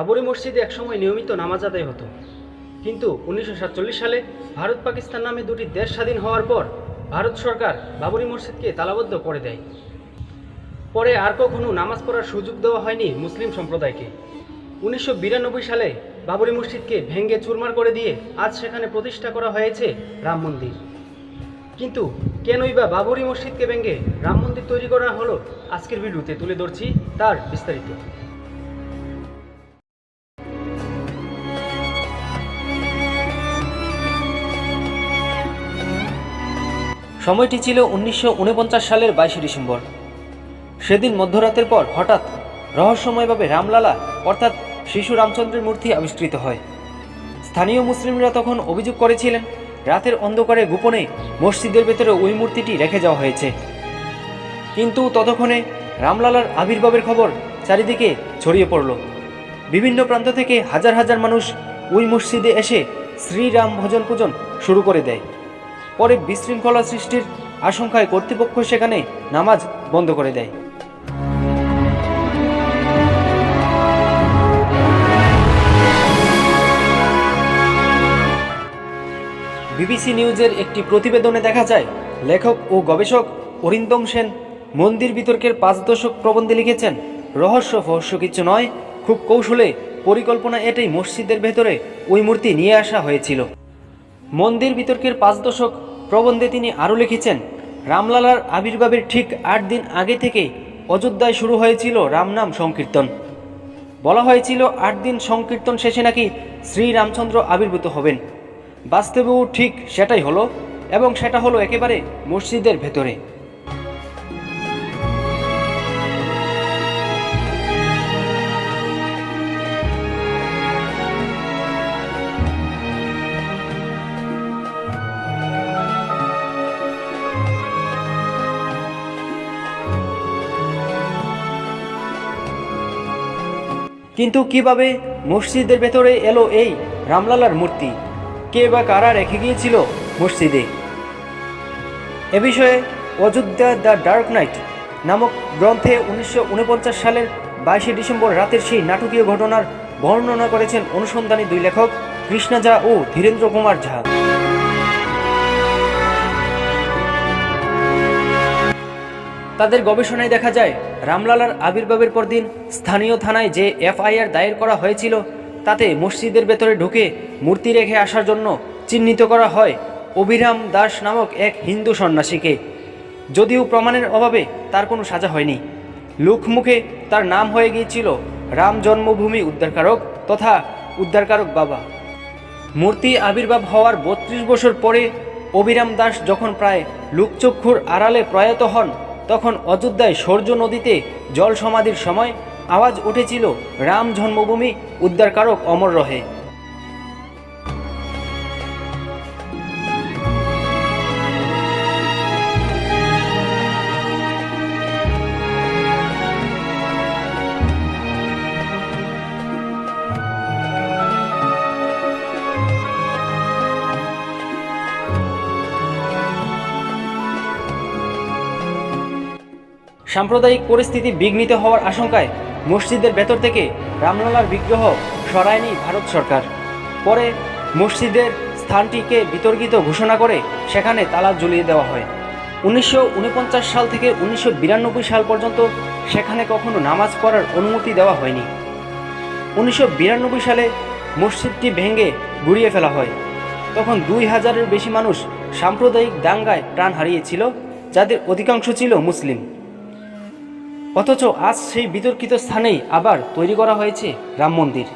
বাবরি মসজিদে একসময় নিয়মিত নামাজ আদায় হতো, কিন্তু 1947 সালে ভারত পাকিস্তান নামে দুটি দেশ স্বাধীন হওয়ার পর ভারত সরকার বাবরি মসজিদকে তালাবদ্ধ করে দেয়। পরে আর কখনো নামাজ পড়ার সুযোগ দেওয়া হয়নি মুসলিম সম্প্রদায়কে। 1992 সালে বাবরি মসজিদকে ভেঙে চুরমার করে দিয়ে আজ সেখানে প্রতিষ্ঠা করা হয়েছে রাম মন্দির। কিন্তু কেনই বা বাবরি মসজিদকে ভেঙে রাম মন্দির তৈরি করা হলো, আজকের ভিডিওতে তুলে ধরছি তার বিস্তারিত। সময়টি ছিল 1949 সালের 22 ডিসেম্বর। সেদিন মধ্যরাতের পর হঠাৎ রহস্যময়ভাবে রামলালা অর্থাৎ শিশু রামচন্দ্রের মূর্তি আবিষ্কৃত হয়। স্থানীয় মুসলিমরা তখন অভিযোগ করেছিলেন রাতের অন্ধকারে গোপনে মসজিদের ভেতরে ওই মূর্তিটি রেখে যাওয়া হয়েছে। কিন্তু ততক্ষণে রামলালার আবির্ভাবের খবর চারিদিকে ছড়িয়ে পড়ল। বিভিন্ন প্রান্ত থেকে হাজার হাজার মানুষ ওই মসজিদে এসে শ্রীরাম ভজন পূজন শুরু করে দেয়। পরে বিশৃঙ্খলা সৃষ্টির আশঙ্কায় কর্তৃপক্ষ সেখানে নামাজ বন্ধ করে দেয়। বিবিসি নিউজের একটি প্রতিবেদনে দেখা যায়, লেখক ও গবেষক অরিন্দম সেন মন্দির বিতর্কের 5 দশক প্রবন্ধে লিখেছেন, রহস্য কিছু নয়, খুব কৌশলে পরিকল্পনা এটাই মসজিদের ভেতরে ওই মূর্তি নিয়ে আসা হয়েছিল। মন্দির বিতর্কের 5 দশক প্রবন্ধে তিনি আরও লিখেছেন, রামলালার আবির্ভাবের ঠিক 8 দিন আগে থেকে অযোধ্যায় শুরু হয়েছিল রামনাম সংকীর্তন। বলা হয়েছিল 8 দিন সংকীর্তন শেষে নাকি শ্রীরামচন্দ্র আবির্ভূত হবেন। বাস্তবেও ঠিক সেটাই হলো, এবং সেটা হলো একেবারে মসজিদের ভেতরে। কিন্তু কিভাবে মসজিদের ভেতরে এলো এই রামলালার মূর্তি? কে বা কারা রেখে গিয়েছিল মসজিদে? এ বিষয়ে অযোধ্যা দ্য ডার্ক নাইট নামক গ্রন্থে 1949 সালের 22 ডিসেম্বর রাতের সেই নাটকীয় ঘটনার বর্ণনা করেছেন অনুসন্ধানী 2 লেখক কৃষ্ণা ঝা ও ধীরেন্দ্র কুমার ঝা। তাদের গবেষণায় দেখা যায়, রামলালার আবির্ভাবের পরদিন স্থানীয় থানায় যে এফআইআর দায়ের করা হয়েছিল তাতে মসজিদের ভেতরে ঢুকে মূর্তি রেখে আসার জন্য চিহ্নিত করা হয় অভিরাম দাস নামক এক হিন্দু সন্ন্যাসীকে। যদিও প্রমাণের অভাবে তার কোনো সাজা হয়নি। লোকমুখে তার নাম হয়ে গিয়েছিল রাম জন্মভূমি উদ্ধারকারক তথা উদ্ধারকারক বাবা। মূর্তি আবির্ভাব হওয়ার 32 বছর পরে অভিরাম দাস যখন প্রায় লোকচক্ষুর আড়ালে প্রয়াত হন, তখন অযোধ্যায় সূর্য নদীতে জল সমাধির সময় আওয়াজ উঠেছিল, রাম জন্মভূমি উদ্ধারকারক অমর রহে। সাম্প্রদায়িক পরিস্থিতি বিঘ্নিত হওয়ার আশঙ্কায় মসজিদের ভেতর থেকে রামলালার বিগ্রহ সরায়নি ভারত সরকার। পরে মসজিদের স্থানটিকে বিতর্কিত ঘোষণা করে সেখানে তালা ঝুলিয়ে দেওয়া হয়। 1949 সাল থেকে 1992 সাল পর্যন্ত সেখানে কখনো নামাজ পড়ার অনুমতি দেওয়া হয়নি। 1992 সালে মসজিদটি ভেঙে গুড়িয়ে ফেলা হয়। তখন 2000-এর বেশি মানুষ সাম্প্রদায়িক দাঙ্গায় প্রাণ হারিয়েছিল, যাদের অধিকাংশ ছিল মুসলিম। অথচ আজ সেই বিতর্কিত স্থানেই আবার তৈরি করা হয়েছে রাম মন্দির।